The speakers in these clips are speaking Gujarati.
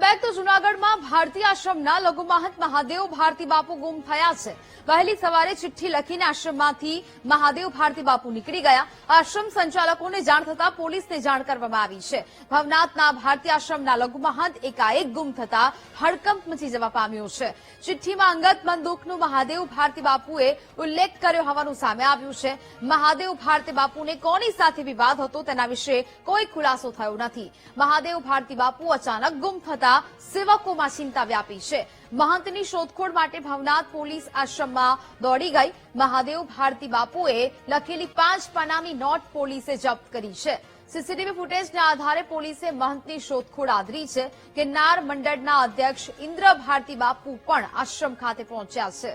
બેક તો જૂનાગઢમાં ભારતીય આશ્રમના લઘુ મહંત મહાદેવ ભારતી બાપુ ગુમ થયા છે। વહેલી સવારે ચિઠ્ઠી લખીને આશ્રમમાંથી મહાદેવ ભારતી બાપુ નીકળી ગયા। આશ્રમ સંચાલકોને જાણ થતા પોલીસને જાણ કરવામાં આવી છે। ભવનાથના ભારતીય આશ્રમના લઘુ મહંત એકાએક ગુમ થતા હડકંપ મચી જવા પામ્યો છે। ચિઠ્ઠીમાં અંગત મન દુઃખનું મહાદેવ ભારતી બાપુએ ઉલ્લેખ કર્યો હોવાનું સામે આવ્યું છે। મહાદેવ ભારતી બાપુને કોની સાથે વિવાદ હતો તેના વિશે કોઈ ખુલાસો થયો નથી। મહાદેવ ભારતી બાપુ અચાનક ગુમ થતા સેવકોમાં ચિંતા વ્યાપી છે। મહંતની શોધખોળ માટે ભવનાથ પોલીસ આશ્રમમાં દોડી ગઈ। મહાદેવ ભારતી બાપુએ લખેલી 5 પાનાની નોટ પોલીસે જપ્ત કરી છે। સીસીટીવી ફૂટેજના આધારે પોલીસે મહંતની શોધખોળ આદરી છે। કિન્નાર મંડળના અધ્યક્ષ ઇન્દ્ર ભારતી બાપુ પણ આશ્રમ ખાતે પહોંચ્યા છે।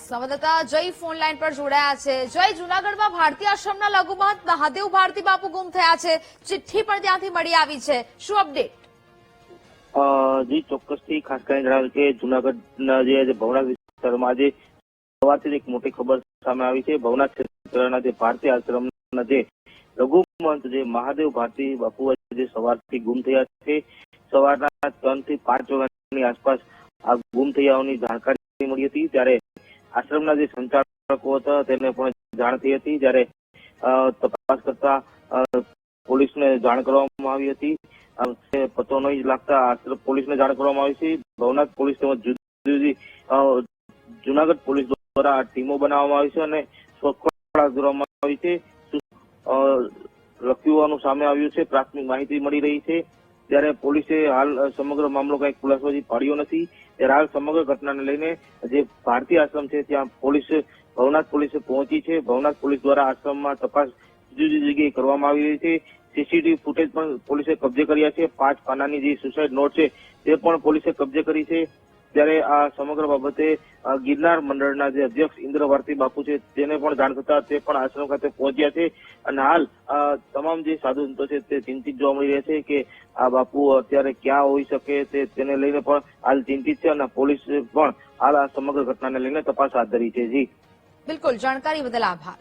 સંવાદદાતા જય ફોન લાઈન પર જોડાયા છે। જય, જૂનાગઢમાં ભારતીય આશ્રમના લઘુ મહંત મહાદેવ ભારતી બાપુ ગુમ થયા છે। ચિઠ્ઠી પણ ત્યાંથી મળી આવી છે, શું અપડેટ? જી ચોક્કસથી ખાસ કરીને જણાવ્યું કે જૂનાગઢના જે ભવનાથ વિસ્તારમાં આજે સવારથી એક મોટી ખબર સામે આવી છે। ભવનાથ ક્ષેત્રના જે ભારતીય આશ્રમના જે લઘુ મહંત જે મહાદેવ ભારતી બાપુ જે સવારથી ગુમ થયા છે। સવારના 3 થી 5 વાગ્યાની આસપાસ આ ગુમ થયાની જાણકારી મળી હતી। ત્યારે આશ્રમના જે સંચાલકો હતા તેને પણ જાણ થઈ હતી। જ્યારે તપાસ કરતા પોલીસને જાણ કરવામાં આવી હતી। પતો નહીં લાગતા પોલીસને જાણ કરવામાં આવી છે। ભવનાથ પોલીસ તેમજ જુદી જૂનાગઢ પોલીસ દ્વારા ટીમો બનાવવામાં આવી છે અને શોધખોળ હાથ ધરવામાં આવી છે। લખ્યું હોવાનું સામે આવ્યું છે, પ્રાથમિક માહિતી મળી રહી છે। ત્યારે પોલીસે હાલ સમગ્ર મામલો કઈ ખુલાસો હજી પાડ્યો નથી। ત્યારે હાલ સમગ્ર ઘટનાને લઈને જે ભારતીય આશ્રમ છે ત્યાં ભવનાથ પોલીસે પહોંચી છે। ભવનાથ પોલીસ દ્વારા આશ્રમમાં તપાસ જુદી જગ્યાએ કરવામાં આવી રહી છે। સીસીટીવી ફૂટેજ પણ પોલીસે કબજે કર્યા છે। 5 પાનાની જે સુસાઇડ નોટ છે તે પણ પોલીસે કબજે કરી છે। ત્યારે આ સમગ્ર બાબતે ગિરનાર મંડળના જે અધ્યક્ષ ઇન્દ્ર ભારતી બાપુ છે તેને પણ જાણ થતા તે પણ આશ્રમ ખાતે પહોંચ્યા છે। અને હાલ તમામ જે સાધુ સંતો છે તે ચિંતિત જોવા મળી રહ્યા છે કે આ બાપુ અત્યારે ક્યાં હોઈ શકે તેને લઈને પણ હાલ ચિંતિત છે અને પોલીસ પણ હાલ આ સમગ્ર ઘટનાને લઈને તપાસ હાથ ધરી છે। જી બિલકુલ, જાણકારી બદલ આભાર।